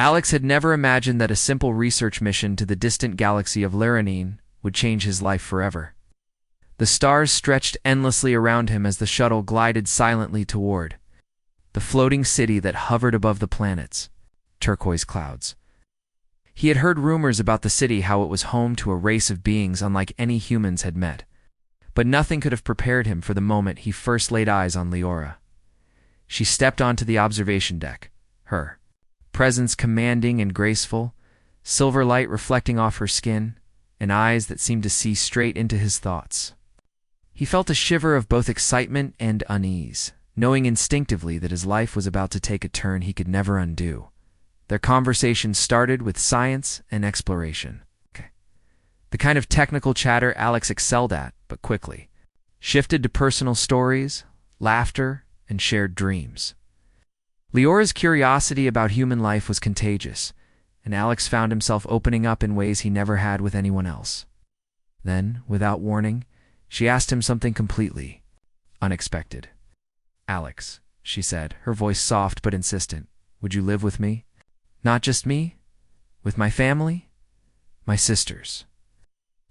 Alex had never imagined that a simple research mission to the distant galaxy of Lyranine would change his life forever. The stars stretched endlessly around him as the shuttle glided silently toward the floating city that hovered above the planets, turquoise clouds. He had heard rumors about the city, how it was home to a race of beings unlike any humans had met, but nothing could have prepared him for the moment he first laid eyes on Leora. She stepped onto the observation deck, her presence commanding and graceful, silver light reflecting off her skin, and eyes that seemed to see straight into his thoughts. He felt a shiver of both excitement and unease, knowing instinctively that his life was about to take a turn he could never undo. Their conversation started with science and exploration. The kind of technical chatter Alex excelled at, but quickly shifted to personal stories, laughter, and shared dreams. Leora's curiosity about human life was contagious, and Alex found himself opening up in ways he never had with anyone else. Then, without warning, she asked him something completely unexpected. "Alex," she said, her voice soft but insistent, "would you live with me? Not just me? With my family? My sisters?"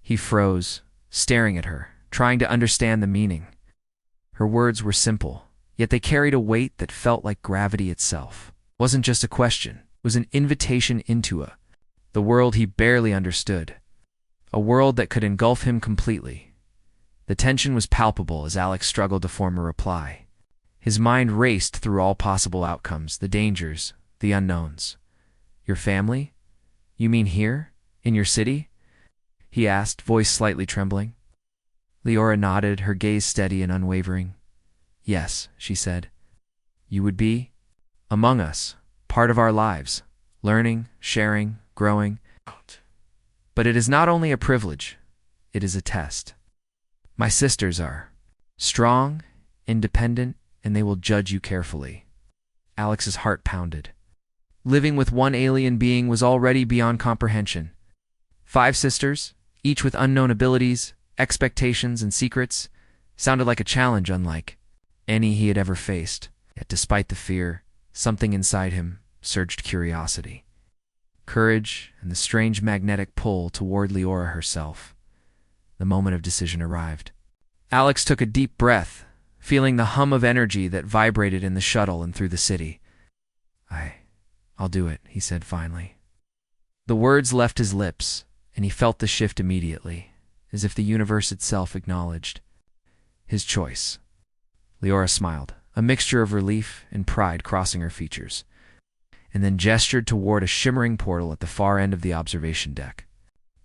He froze, staring at her, trying to understand the meaning. Her words were simple, yet they carried a weight that felt like gravity itself. It wasn't just a question, it was an invitation into the world he barely understood, a world that could engulf him completely. The tension was palpable as Alex struggled to form a reply. His mind raced through all possible outcomes, the dangers, the unknowns. "Your family? You mean here? In your city?" he asked, voice slightly trembling. Leora nodded, her gaze steady and unwavering. "Yes," she said. "You would be among us, part of our lives, learning, sharing, growing. But it is not only a privilege, it is a test. My sisters are strong, independent, and they will judge you carefully." Alex's heart pounded. Living with one alien being was already beyond comprehension. 5 sisters, each with unknown abilities, expectations, and secrets, sounded like a challenge unlike any he had ever faced. Yet despite the fear, something inside him surged curiosity, courage, and the strange magnetic pull toward Leora herself. The moment of decision arrived. Alex took a deep breath, feeling the hum of energy that vibrated in the shuttle and through the city. I'll do it," he said finally. The words left his lips, and he felt the shift immediately, as if the universe itself acknowledged his choice. Leora smiled, a mixture of relief and pride crossing her features, and then gestured toward a shimmering portal at the far end of the observation deck.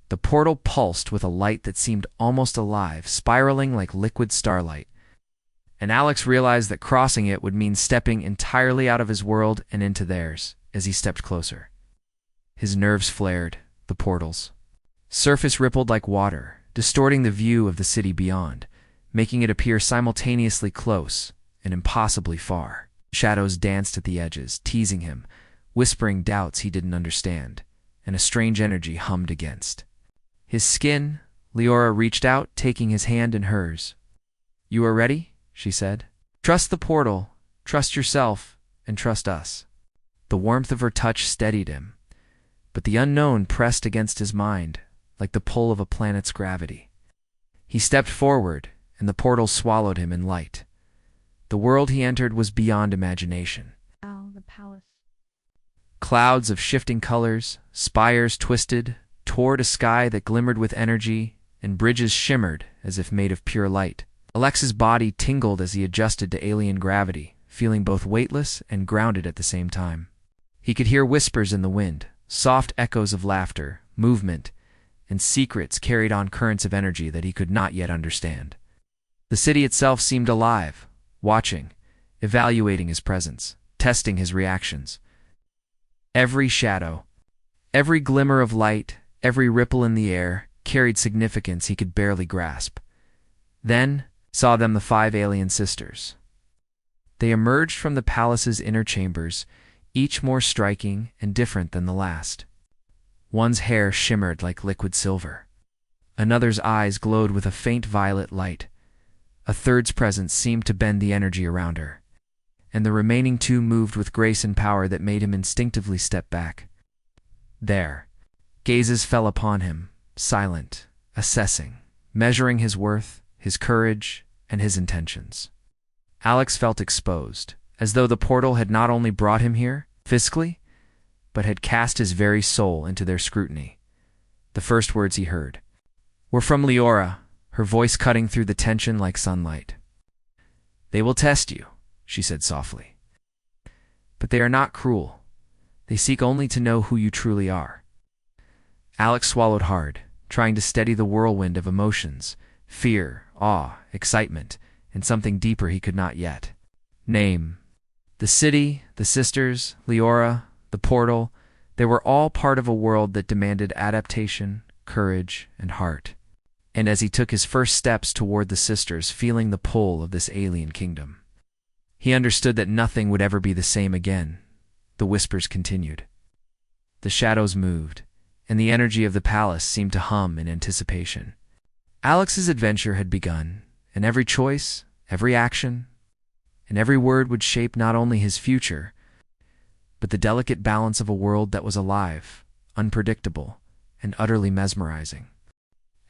The portal pulsed with a light that seemed almost alive, spiraling like liquid starlight, and Alex realized that crossing it would mean stepping entirely out of his world and into theirs. As he stepped closer, his nerves flared, the portal's surface rippled like water, distorting the view of the city beyond, making it appear simultaneously close and impossibly far. Shadows danced at the edges, teasing him, whispering doubts he didn't understand, and a strange energy hummed against his skin. Leora reached out, taking his hand in hers. "You are ready?" she said. "Trust the portal, trust yourself, and trust us." The warmth of her touch steadied him, but the unknown pressed against his mind like the pull of a planet's gravity. He stepped forward, and the portal swallowed him in light. The world he entered was beyond imagination. The palace. Clouds of shifting colors, spires twisted toward a sky that glimmered with energy, and bridges shimmered as if made of pure light. Alex's body tingled as he adjusted to alien gravity, feeling both weightless and grounded at the same time. He could hear whispers in the wind, soft echoes of laughter, movement, and secrets carried on currents of energy that he could not yet understand. The city itself seemed alive, watching, evaluating his presence, testing his reactions. Every shadow, every glimmer of light, every ripple in the air carried significance he could barely grasp. Then saw them the 5 alien sisters. They emerged from the palace's inner chambers, each more striking and different than the last. One's hair shimmered like liquid silver. Another's eyes glowed with a faint violet light. A third's presence seemed to bend the energy around her, and the remaining 2 moved with grace and power that made him instinctively step back. There, gazes fell upon him, silent, assessing, measuring his worth, his courage, and his intentions. Alex felt exposed, as though the portal had not only brought him here, physically, but had cast his very soul into their scrutiny. The first words he heard were from Leora, her voice cutting through the tension like sunlight. "They will test you," she said softly. "But they are not cruel. They seek only to know who you truly are." Alex swallowed hard, trying to steady the whirlwind of emotions, fear, awe, excitement, and something deeper he could not yet name. The city, the sisters, Leora, the portal, they were all part of a world that demanded adaptation, courage, and heart. And as he took his first steps toward the sisters, feeling the pull of this alien kingdom, he understood that nothing would ever be the same again. The whispers continued. The shadows moved, and the energy of the palace seemed to hum in anticipation. Alex's adventure had begun, and every choice, every action, and every word would shape not only his future, but the delicate balance of a world that was alive, unpredictable, and utterly mesmerizing.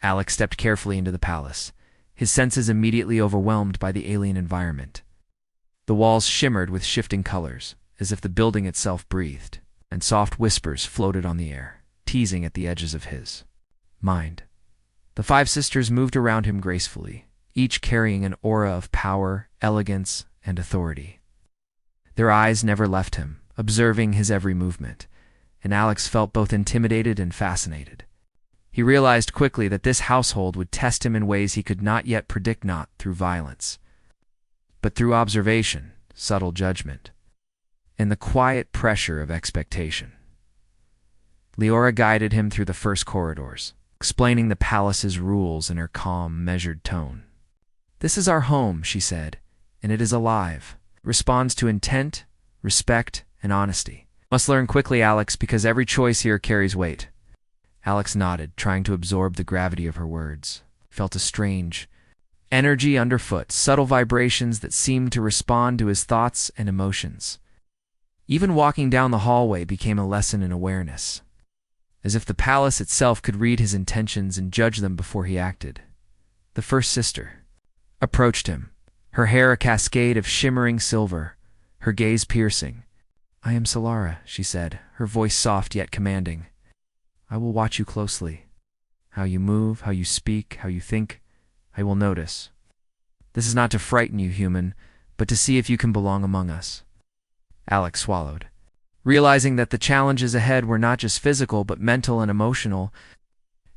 Alex stepped carefully into the palace, his senses immediately overwhelmed by the alien environment. The walls shimmered with shifting colors, as if the building itself breathed, and soft whispers floated on the air, teasing at the edges of his mind. The five sisters moved around him gracefully, each carrying an aura of power, elegance, and authority. Their eyes never left him, observing his every movement, and Alex felt both intimidated and fascinated. He realized quickly that this household would test him in ways he could not yet predict, not through violence, but through observation, subtle judgment, and the quiet pressure of expectation. Leora guided him through the first corridors, explaining the palace's rules in her calm, measured tone. "This is our home," she said, "and it is alive. It responds to intent, respect, and honesty. Must learn quickly, Alex, because every choice here carries weight." Alex nodded, trying to absorb the gravity of her words. Felt a strange energy underfoot, subtle vibrations that seemed to respond to his thoughts and emotions. Even walking down the hallway became a lesson in awareness, as if the palace itself could read his intentions and judge them before he acted. The first sister approached him, her hair a cascade of shimmering silver, her gaze piercing. "I am Solara," she said, her voice soft yet commanding. "I will watch you closely. How you move, how you speak, how you think, I will notice. This is not to frighten you, human, but to see if you can belong among us." Alex swallowed, realizing that the challenges ahead were not just physical but mental and emotional.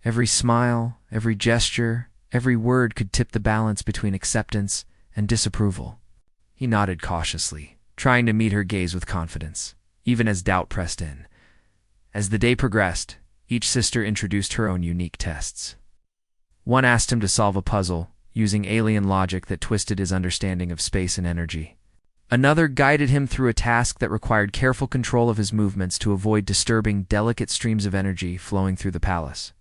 Every smile, every gesture, every word could tip the balance between acceptance and disapproval. He nodded cautiously, trying to meet her gaze with confidence, even as doubt pressed in. As the day progressed, each sister introduced her own unique tests. One asked him to solve a puzzle, using alien logic that twisted his understanding of space and energy. Another guided him through a task that required careful control of his movements to avoid disturbing delicate streams of energy flowing through the palace.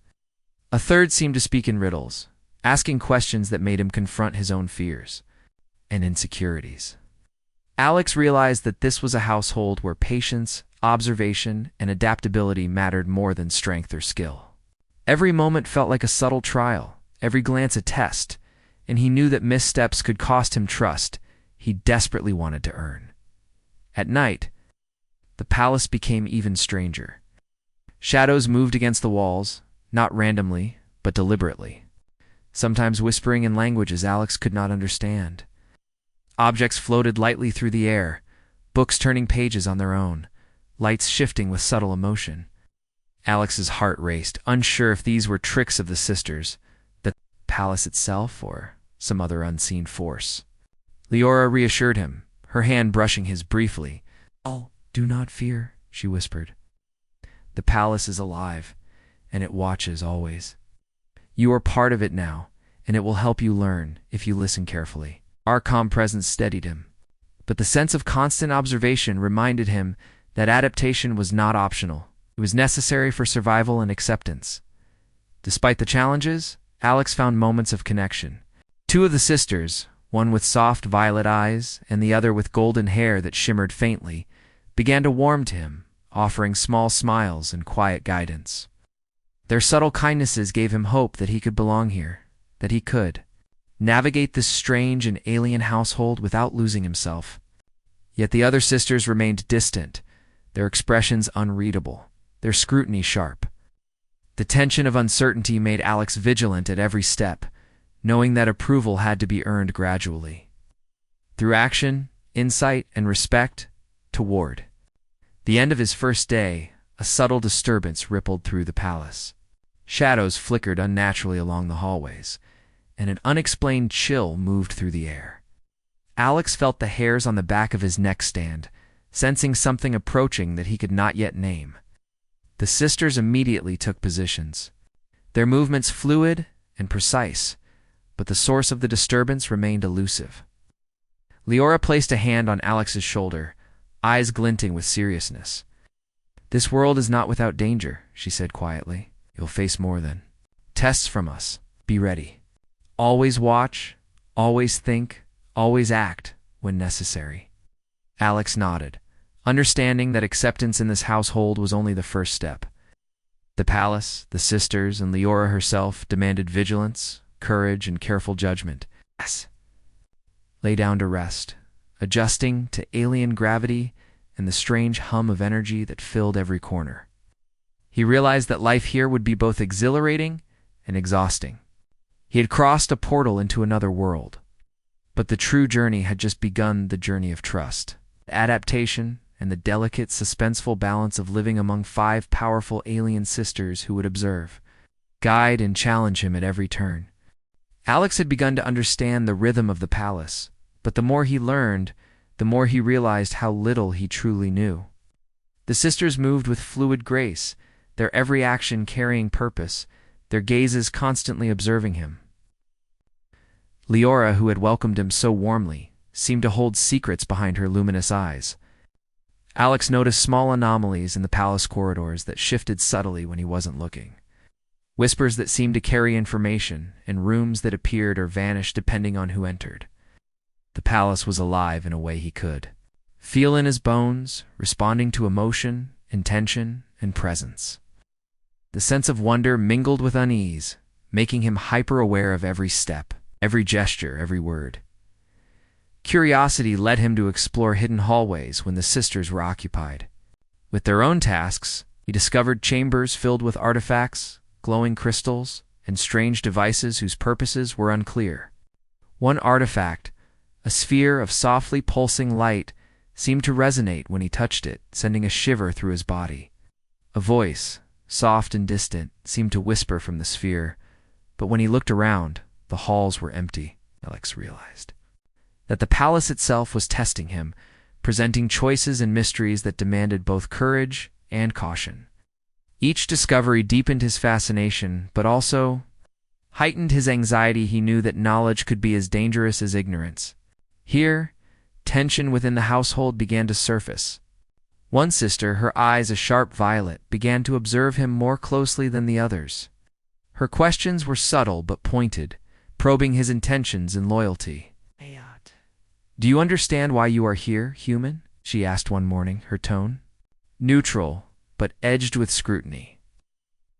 A third seemed to speak in riddles, asking questions that made him confront his own fears and insecurities. Alex realized that this was a household where patience, observation, and adaptability mattered more than strength or skill. Every moment felt like a subtle trial, every glance a test, and he knew that missteps could cost him trust he desperately wanted to earn. At night, the palace became even stranger. Shadows moved against the walls, not randomly, but deliberately, sometimes whispering in languages Alex could not understand. Objects floated lightly through the air, books turning pages on their own, lights shifting with subtle emotion. Alex's heart raced, unsure if these were tricks of the sisters, the palace itself, or some other unseen force. Leora reassured him, her hand brushing his briefly. "Oh, do not fear," she whispered. "The palace is alive, and it watches always. You are part of it now, and it will help you learn if you listen carefully." Our calm presence steadied him, but the sense of constant observation reminded him that adaptation was not optional. It was necessary for survival and acceptance. Despite the challenges, Alex found moments of connection. Two of the sisters, one with soft violet eyes and the other with golden hair that shimmered faintly, began to warm to him, offering small smiles and quiet guidance. Their subtle kindnesses gave him hope that he could belong here, that he could navigate this strange and alien household without losing himself. Yet the other sisters remained distant, their expressions unreadable, their scrutiny sharp. The tension of uncertainty made Alex vigilant at every step, knowing that approval had to be earned gradually. Through action, insight, and respect, toward the end of his first day, a subtle disturbance rippled through the palace. Shadows flickered unnaturally along the hallways, and an unexplained chill moved through the air. Alex felt the hairs on the back of his neck stand, sensing something approaching that he could not yet name. The sisters immediately took positions, their movements fluid and precise, but the source of the disturbance remained elusive. Leora placed a hand on Alex's shoulder, eyes glinting with seriousness. "This world is not without danger," she said quietly. "You'll face more than tests from us. Be ready. Always watch, always think, always act when necessary." Alex nodded, understanding that acceptance in this household was only the first step. The palace, the sisters, and Leora herself demanded vigilance, courage, and careful judgment. Yes. Lay down to rest, adjusting to alien gravity and the strange hum of energy that filled every corner. He realized that life here would be both exhilarating and exhausting. He had crossed a portal into another world, but the true journey had just begun, the journey of trust, adaptation, and the delicate, suspenseful balance of living among 5 powerful alien sisters who would observe, guide, and challenge him at every turn. Alex had begun to understand the rhythm of the palace, but the more he learned, the more he realized how little he truly knew. The sisters moved with fluid grace, their every action carrying purpose, their gazes constantly observing him. Leora, who had welcomed him so warmly, seemed to hold secrets behind her luminous eyes. Alex noticed small anomalies in the palace corridors that shifted subtly when he wasn't looking. Whispers that seemed to carry information, and rooms that appeared or vanished depending on who entered. The palace was alive in a way he could feel in his bones, responding to emotion, intention, and presence. The sense of wonder mingled with unease, making him hyper-aware of every step, every gesture, every word. Curiosity led him to explore hidden hallways when the sisters were occupied. With their own tasks, he discovered chambers filled with artifacts, glowing crystals, and strange devices whose purposes were unclear. One artifact, a sphere of softly pulsing light, seemed to resonate when he touched it, sending a shiver through his body. A voice, soft and distant, seemed to whisper from the sphere, but when he looked around, the halls were empty. Alex realized that the palace itself was testing him, presenting choices and mysteries that demanded both courage and caution. Each discovery deepened his fascination, but also heightened his anxiety. He knew that knowledge could be as dangerous as ignorance. Here, tension within the household began to surface. One sister, her eyes a sharp violet, began to observe him more closely than the others. Her questions were subtle but pointed, probing his intentions and loyalty. "Do you understand why you are here, human?" she asked one morning, her tone neutral but edged with scrutiny.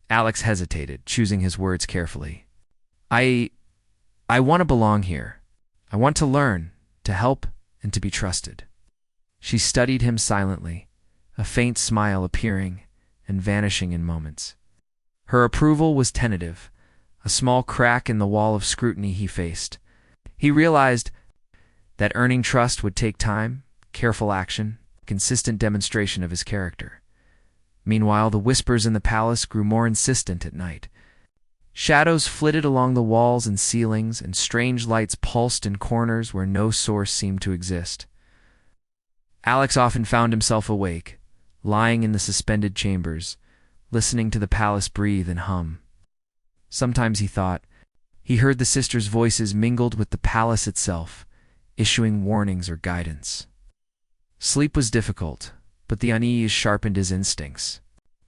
Alex hesitated, choosing his words carefully. I want to belong here. I want to learn, to help, and to be trusted." She studied him silently, a faint smile appearing and vanishing in moments. Her approval was tentative, a small crack in the wall of scrutiny he faced. He realized that earning trust would take time, careful action, consistent demonstration of his character. Meanwhile, the whispers in the palace grew more insistent at night. Shadows flitted along the walls and ceilings, and strange lights pulsed in corners where no source seemed to exist. Alex often found himself awake, lying in the suspended chambers, listening to the palace breathe and hum. Sometimes, he thought, he heard the sisters' voices mingled with the palace itself, issuing warnings or guidance. Sleep was difficult, but the unease sharpened his instincts.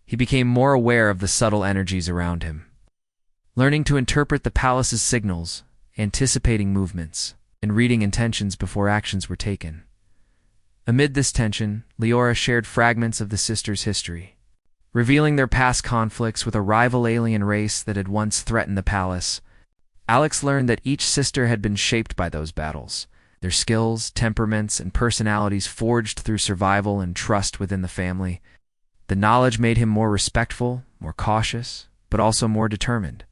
He became more aware of the subtle energies around him, learning to interpret the palace's signals, anticipating movements, and reading intentions before actions were taken. Amid this tension, Leora shared fragments of the sisters' history, revealing their past conflicts with a rival alien race that had once threatened the palace. Alex learned that each sister had been shaped by those battles, their skills, temperaments, and personalities forged through survival and trust within the family. The knowledge made him more respectful, more cautious, but also more determined.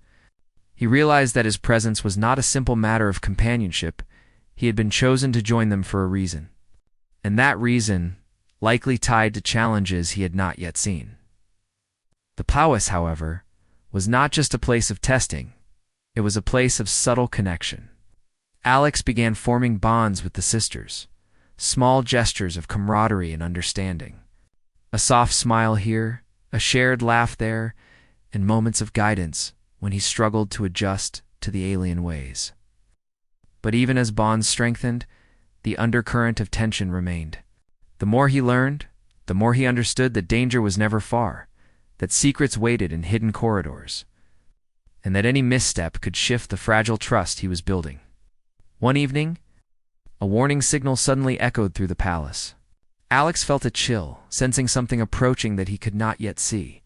He realized that his presence was not a simple matter of companionship. He had been chosen to join them for a reason, and that reason likely tied to challenges he had not yet seen. The palace, however, was not just a place of testing. It was a place of subtle connection. Alex began forming bonds with the sisters, small gestures of camaraderie and understanding. A soft smile here, a shared laugh there, and moments of guidance when he struggled to adjust to the alien ways. But even as bonds strengthened, the undercurrent of tension remained. The more he learned, the more he understood that danger was never far, that secrets waited in hidden corridors, and that any misstep could shift the fragile trust he was building. One evening, a warning signal suddenly echoed through the palace. Alex felt a chill, sensing something approaching that he could not yet see.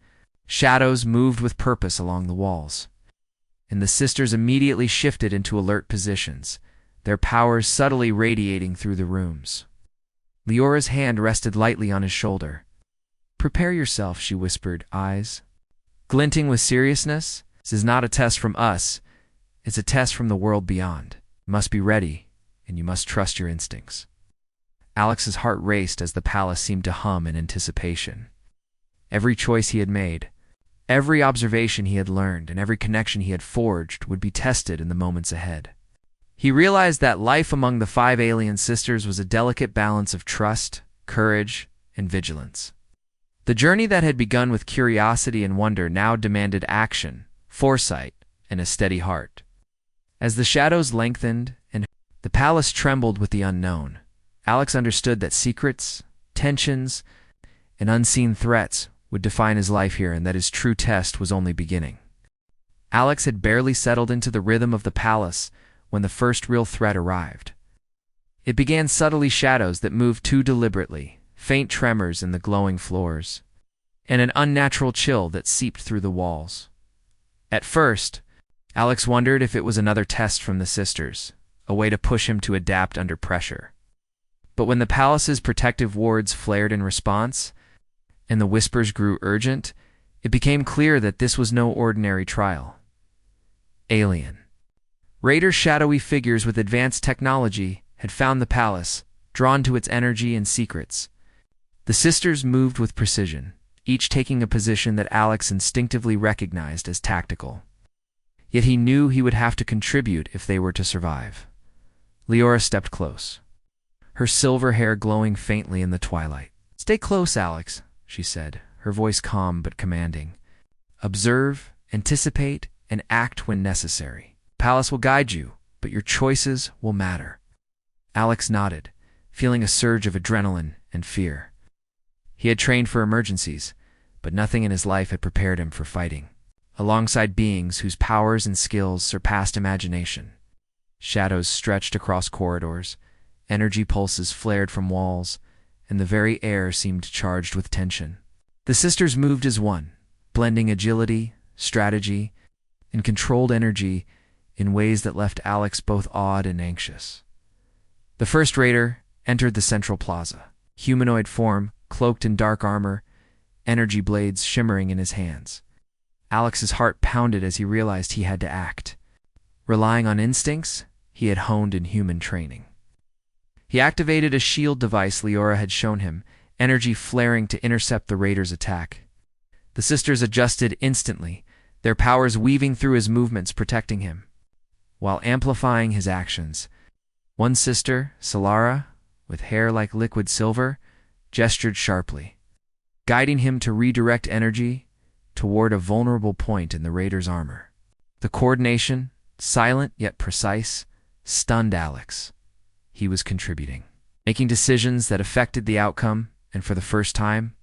Shadows moved with purpose along the walls, and the sisters immediately shifted into alert positions, their powers subtly radiating through the rooms. Leora's hand rested lightly on his shoulder. "Prepare yourself," she whispered, eyes glinting with seriousness. "This is not a test from us. It's a test from the world beyond. You must be ready, and you must trust your instincts." Alex's heart raced as the palace seemed to hum in anticipation. Every choice he had made, every observation he had learned, and every connection he had forged would be tested in the moments ahead. He realized that life among the 5 alien sisters was a delicate balance of trust, courage, and vigilance. The journey that had begun with curiosity and wonder now demanded action, foresight, and a steady heart. As the shadows lengthened and the palace trembled with the unknown, Alex understood that secrets, tensions, and unseen threats would define his life here, and that his true test was only beginning. Alex had barely settled into the rhythm of the palace when the first real threat arrived. It began subtly, shadows that moved too deliberately, faint tremors in the glowing floors, and an unnatural chill that seeped through the walls. At first, Alex wondered if it was another test from the sisters, a way to push him to adapt under pressure. But when the palace's protective wards flared in response, and the whispers grew urgent, it became clear that this was no ordinary trial. Alien. Raiders, shadowy figures with advanced technology, had found the palace, drawn to its energy and secrets. The sisters moved with precision, each taking a position that Alex instinctively recognized as tactical. Yet he knew he would have to contribute if they were to survive. Leora stepped close, her silver hair glowing faintly in the twilight. "Stay close, Alex," she said, her voice calm but commanding. "Observe, anticipate, and act when necessary. The palace will guide you, but your choices will matter." Alex nodded, feeling a surge of adrenaline and fear. He had trained for emergencies, but nothing in his life had prepared him for fighting alongside beings whose powers and skills surpassed imagination. Shadows stretched across corridors, energy pulses flared from walls, and the very air seemed charged with tension. The sisters moved as one, blending agility, strategy, and controlled energy in ways that left Alex both awed and anxious. The first raider entered the central plaza, humanoid form, cloaked in dark armor, energy blades shimmering in his hands. Alex's heart pounded as he realized he had to act, relying on instincts he had honed in human training. He activated a shield device Leora had shown him, energy flaring to intercept the raider's attack. The sisters adjusted instantly, their powers weaving through his movements, protecting him, while amplifying his actions. One sister, Solara, with hair like liquid silver, gestured sharply, guiding him to redirect energy toward a vulnerable point in the raider's armor. The coordination, silent yet precise, stunned Alex. He was contributing, making decisions that affected the outcome, and for the first time,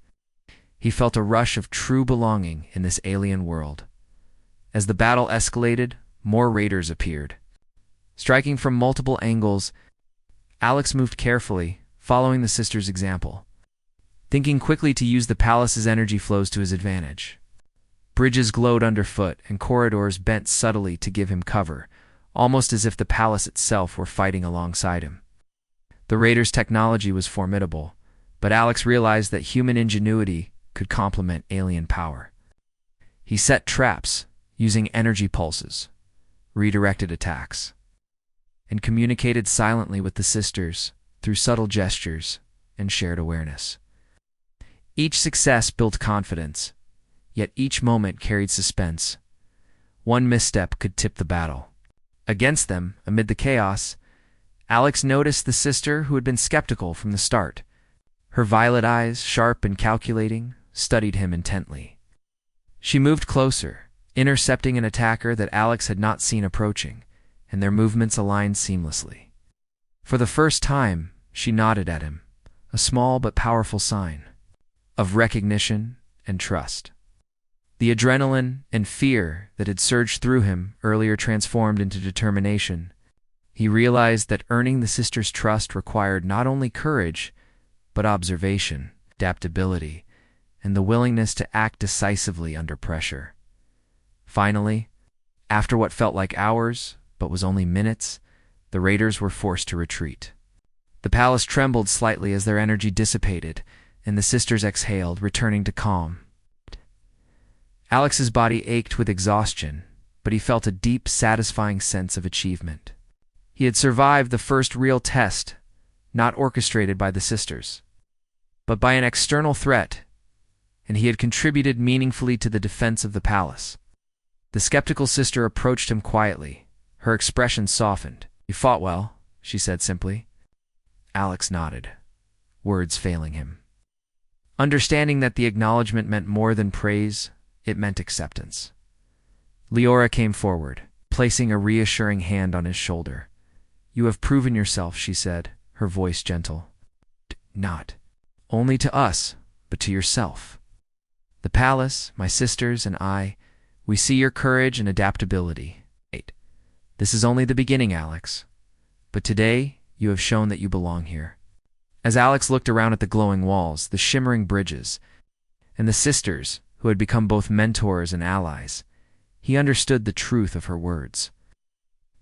he felt a rush of true belonging in this alien world. As the battle escalated, more raiders appeared. Striking from multiple angles, Alex moved carefully, following the sister's example, thinking quickly to use the palace's energy flows to his advantage. Bridges glowed underfoot, and corridors bent subtly to give him cover, almost as if the palace itself were fighting alongside him. The raiders' technology was formidable, but Alex realized that human ingenuity could complement alien power. He set traps, using energy pulses, redirected attacks, and communicated silently with the sisters through subtle gestures and shared awareness. Each success built confidence, yet each moment carried suspense. One misstep could tip the battle. Against them, amid the chaos, Alex noticed the sister who had been skeptical from the start. Her violet eyes, sharp and calculating, studied him intently. She moved closer, intercepting an attacker that Alex had not seen approaching, and their movements aligned seamlessly. For the first time, she nodded at him, a small but powerful sign of recognition and trust. The adrenaline and fear that had surged through him earlier transformed into determination. He realized that earning the sister's trust required not only courage, but observation, adaptability, and the willingness to act decisively under pressure. Finally, after what felt like hours, but was only minutes, the raiders were forced to retreat. The palace trembled slightly as their energy dissipated, and the sisters exhaled, returning to calm. Alex's body ached with exhaustion, but he felt a deep, satisfying sense of achievement. He had survived the first real test, not orchestrated by the sisters, but by an external threat, and he had contributed meaningfully to the defense of the palace. The skeptical sister approached him quietly. Her expression softened. "You fought well," she said simply. Alex nodded, words failing him. Understanding that the acknowledgement meant more than praise, it meant acceptance. Leora came forward, placing a reassuring hand on his shoulder. "You have proven yourself," she said, her voice gentle. "Not only to us, but to yourself. The palace, my sisters, and I, we see your courage and adaptability. This is only the beginning, Alex. But today, you have shown that you belong here." As Alex looked around at the glowing walls, the shimmering bridges, and the sisters, who had become both mentors and allies, he understood the truth of her words.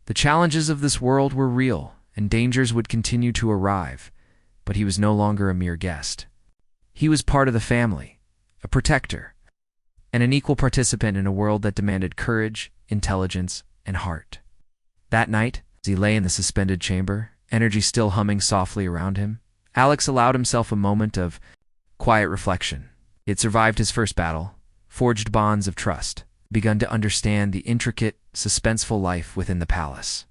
The challenges of this world were real, and dangers would continue to arrive, but he was no longer a mere guest. He was part of the family, a protector, and an equal participant in a world that demanded courage, intelligence, and heart. That night, as he lay in the suspended chamber, energy still humming softly around him, Alex allowed himself a moment of quiet reflection. He had survived his first battle, forged bonds of trust, begun to understand the intricate, suspenseful life within the palace.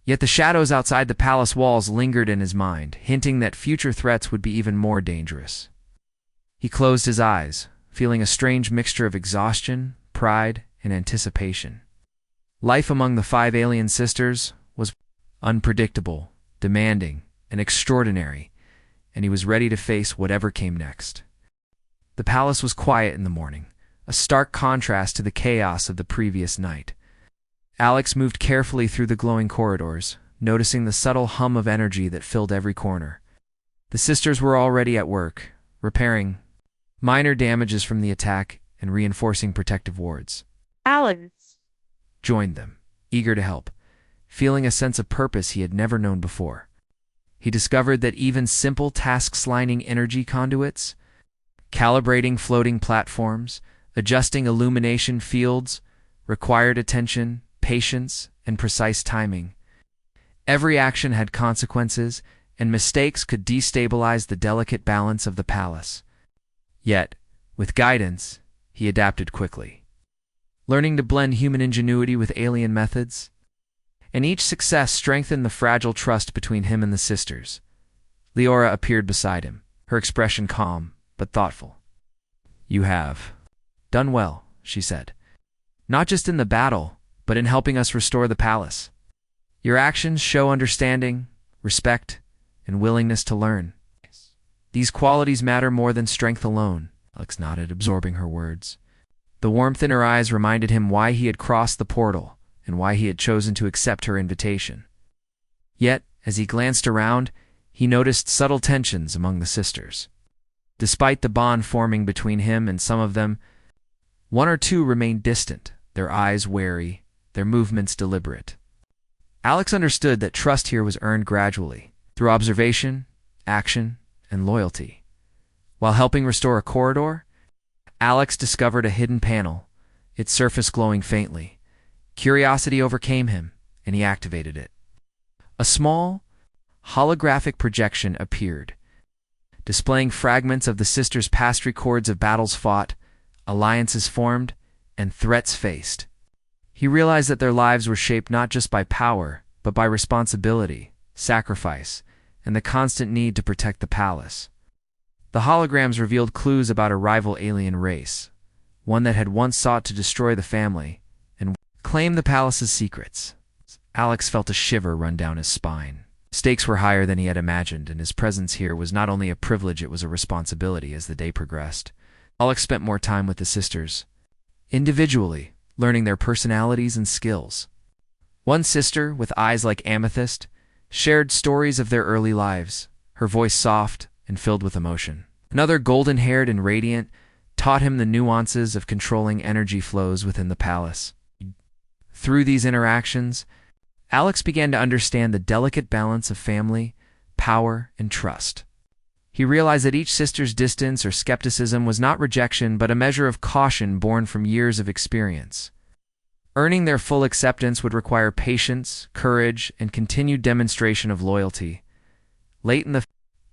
Yet the shadows outside the palace walls lingered in his mind, hinting that future threats would be even more dangerous. He closed his eyes, feeling a strange mixture of exhaustion, pride, and anticipation. Life among the 5 alien sisters was unpredictable, demanding, and extraordinary, and he was ready to face whatever came next. The palace was quiet in the morning, a stark contrast to the chaos of the previous night. Alex moved carefully through the glowing corridors, noticing the subtle hum of energy that filled every corner. The sisters were already at work, repairing minor damages from the attack and reinforcing protective wards. Alex joined them, eager to help, feeling a sense of purpose he had never known before. He discovered that even simple tasks lining energy conduits, calibrating floating platforms, adjusting illumination fields, required attention, patience, and precise timing. Every action had consequences, and mistakes could destabilize the delicate balance of the palace. Yet, with guidance, he adapted quickly, learning to blend human ingenuity with alien methods, and each success strengthened the fragile trust between him and the sisters. Leora appeared beside him, her expression calm but thoughtful. "You have done well," she said, "not just in the battle, but in helping us restore the palace. Your actions show understanding, respect, and willingness to learn. These qualities matter more than strength alone." Alex nodded, absorbing her words. The warmth in her eyes reminded him why he had crossed the portal and why he had chosen to accept her invitation. Yet, as he glanced around, he noticed subtle tensions among the sisters. Despite the bond forming between him and some of them, one or two remained distant, their eyes wary, their movements deliberate. Alex understood that trust here was earned gradually, through observation, action, and loyalty. While helping restore a corridor, Alex discovered a hidden panel, its surface glowing faintly. Curiosity overcame him, and he activated it. A small, holographic projection appeared, displaying fragments of the sisters' past records of battles fought, alliances formed, and threats faced. He realized that their lives were shaped not just by power, but by responsibility, sacrifice, and the constant need to protect the palace. The holograms revealed clues about a rival alien race, one that had once sought to destroy the family and claim the palace's secrets. Alex felt a shiver run down his spine. Stakes were higher than he had imagined, and his presence here was not only a privilege, it was a responsibility. As the day progressed, Alex spent more time with the sisters, individually, learning their personalities and skills. One sister, with eyes like amethyst, shared stories of their early lives, her voice soft and filled with emotion. Another, golden-haired and radiant, taught him the nuances of controlling energy flows within the palace. Through these interactions, Alex began to understand the delicate balance of family, power, and trust. He realized that each sister's distance or skepticism was not rejection, but a measure of caution born from years of experience. Earning their full acceptance would require patience, courage, and continued demonstration of loyalty. Late in the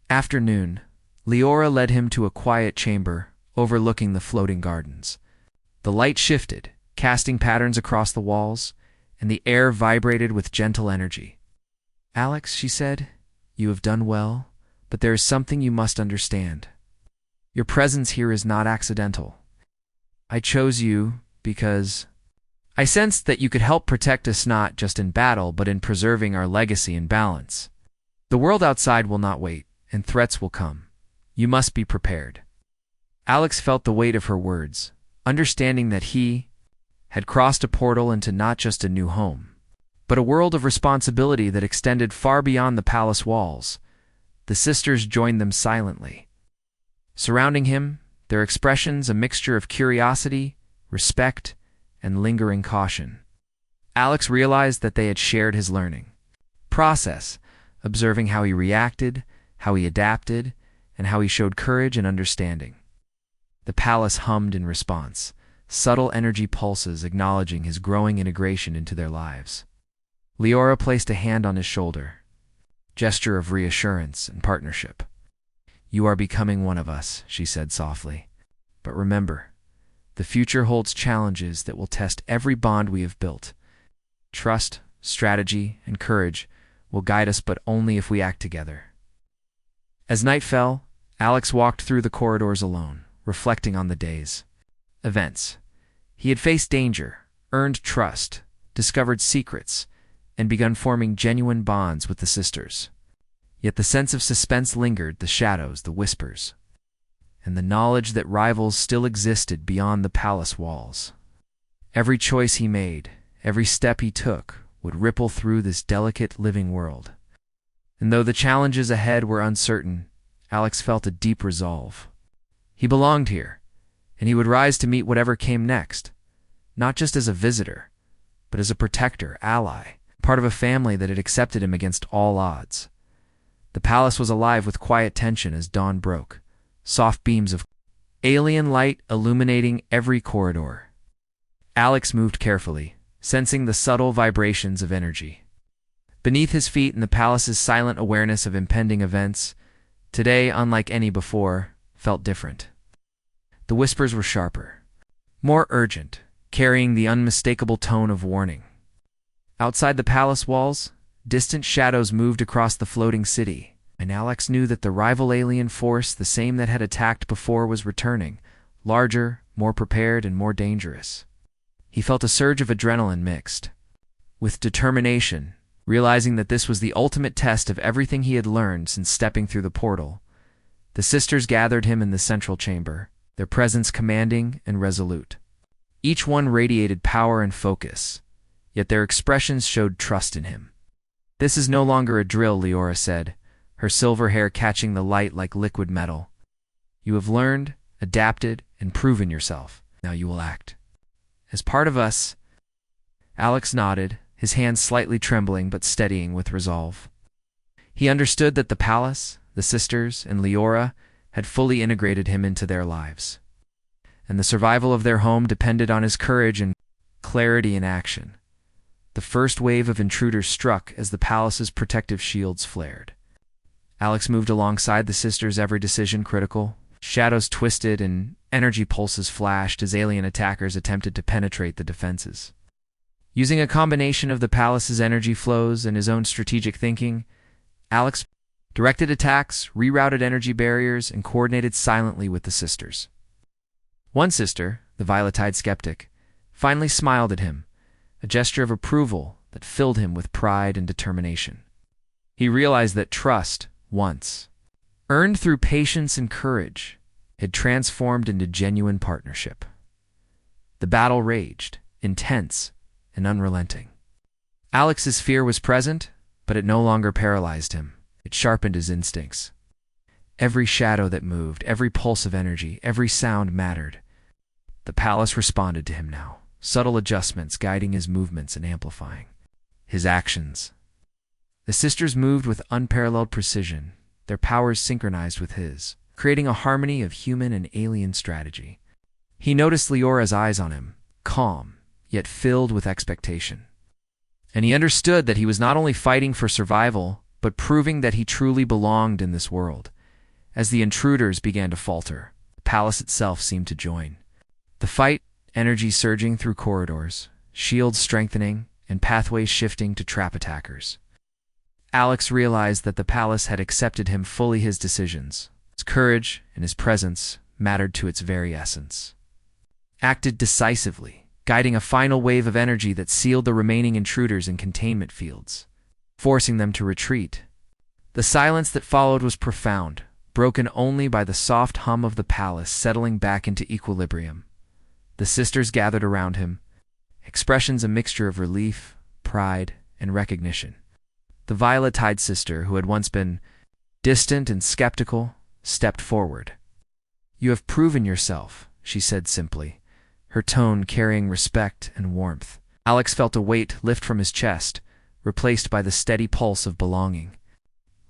afternoon, Leora led him to a quiet chamber overlooking the floating gardens. The light shifted, casting patterns across the walls, and the air vibrated with gentle energy. "Alex," she said, "you have done well, but there is something you must understand. Your presence here is not accidental. I chose you because I sensed that you could help protect us not just in battle, but in preserving our legacy and balance. The world outside will not wait, and threats will come. You must be prepared." Alex felt the weight of her words, understanding that he had crossed a portal into not just a new home, but a world of responsibility that extended far beyond the palace walls. The sisters joined them silently, surrounding him, their expressions a mixture of curiosity, respect, and lingering caution. Alex realized that they had shared his learning process, observing how he reacted, how he adapted, and how he showed courage and understanding. The palace hummed in response, subtle energy pulses acknowledging his growing integration into their lives. Leora placed a hand on his shoulder, gesture of reassurance and partnership. "You are becoming one of us," she said softly. "But remember, the future holds challenges that will test every bond we have built. Trust, strategy, and courage will guide us, but only if we act together." As night fell, Alex walked through the corridors alone, reflecting on the day's events. He had faced danger, earned trust, discovered secrets, and begun forming genuine bonds with the sisters. Yet the sense of suspense lingered, the shadows, the whispers, and the knowledge that rivals still existed beyond the palace walls. Every choice he made, every step he took, would ripple through this delicate living world. And though the challenges ahead were uncertain, Alex felt a deep resolve. He belonged here, and he would rise to meet whatever came next, not just as a visitor, but as a protector, ally, part of a family that had accepted him against all odds. The palace was alive with quiet tension as dawn broke, soft beams of alien light illuminating every corridor. Alex moved carefully, sensing the subtle vibrations of energy beneath his feet in the palace's silent awareness of impending events. Today, unlike any before, felt different. The whispers were sharper, more urgent, carrying the unmistakable tone of warning. Outside the palace walls, distant shadows moved across the floating city, and Alex knew that the rival alien force, the same that had attacked before, was returning, larger, more prepared, and more dangerous. He felt a surge of adrenaline mixed with determination, realizing that this was the ultimate test of everything he had learned since stepping through the portal. The sisters gathered him in the central chamber, their presence commanding and resolute. Each one radiated power and focus, yet their expressions showed trust in him. "This is no longer a drill," Leora said, her silver hair catching the light like liquid metal. "You have learned, adapted, and proven yourself. Now you will act as part of us." Alex nodded, his hands slightly trembling but steadying with resolve. He understood that the palace, the sisters, and Leora had fully integrated him into their lives, and the survival of their home depended on his courage and clarity in action. The first wave of intruders struck as the palace's protective shields flared. Alex moved alongside the sisters, every decision critical. Shadows twisted and energy pulses flashed as alien attackers attempted to penetrate the defenses. Using a combination of the palace's energy flows and his own strategic thinking, Alex directed attacks, rerouted energy barriers, and coordinated silently with the sisters. One sister, the violet-eyed skeptic, finally smiled at him, a gesture of approval that filled him with pride and determination. He realized that trust, once earned through patience and courage, had transformed into genuine partnership. The battle raged, intense and unrelenting. Alex's fear was present, but it no longer paralyzed him. It sharpened his instincts. Every shadow that moved, every pulse of energy, every sound mattered. The palace responded to him now, subtle adjustments guiding his movements and amplifying his actions. The sisters moved with unparalleled precision, their powers synchronized with his, creating a harmony of human and alien strategy. He noticed Leora's eyes on him, calm, yet filled with expectation. And he understood that he was not only fighting for survival, but proving that he truly belonged in this world. As the intruders began to falter, the palace itself seemed to join. The fight, energy surging through corridors, shields strengthening, and pathways shifting to trap attackers. Alex realized that the palace had accepted him fully. His decisions, his courage, and his presence mattered to its very essence. Acted decisively, guiding a final wave of energy that sealed the remaining intruders in containment fields, forcing them to retreat. The silence that followed was profound, broken only by the soft hum of the palace settling back into equilibrium. The sisters gathered around him, expressions a mixture of relief, pride, and recognition. The violet-eyed sister, who had once been distant and skeptical, stepped forward. "You have proven yourself," she said simply, her tone carrying respect and warmth. Alex felt a weight lift from his chest, replaced by the steady pulse of belonging.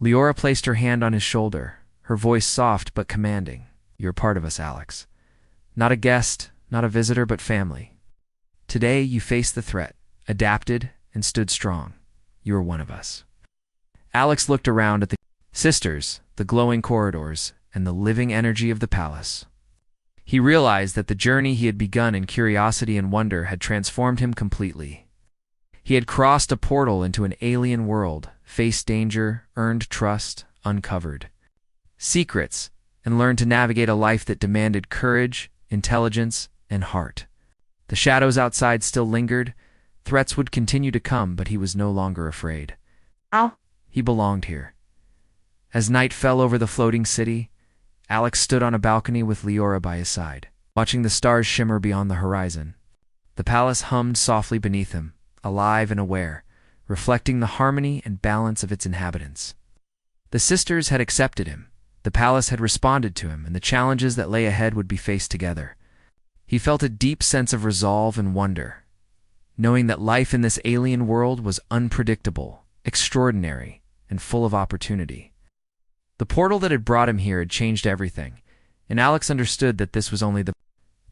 Leora placed her hand on his shoulder, her voice soft but commanding. "You're part of us, Alex. Not a guest, not a visitor, but family. Today you faced the threat, adapted, and stood strong. You are one of us." Alex looked around at the sisters, the glowing corridors, and the living energy of the palace. He realized that the journey he had begun in curiosity and wonder had transformed him completely. He had crossed a portal into an alien world, faced danger, earned trust, uncovered secrets, and learned to navigate a life that demanded courage, intelligence, and heart. The shadows outside still lingered. Threats would continue to come, but he was no longer afraid. He belonged here. As night fell over the floating city, Alex stood on a balcony with Leora by his side, watching the stars shimmer beyond the horizon. The palace hummed softly beneath him, alive and aware, reflecting the harmony and balance of its inhabitants. The sisters had accepted him, the palace had responded to him, and the challenges that lay ahead would be faced together. He felt a deep sense of resolve and wonder, knowing that life in this alien world was unpredictable, extraordinary, and full of opportunity. The portal that had brought him here had changed everything, and Alex understood that this was only the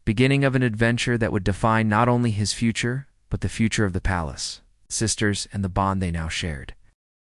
beginning of an adventure that would define not only his future, but the future of the palace, sisters, and the bond they now shared.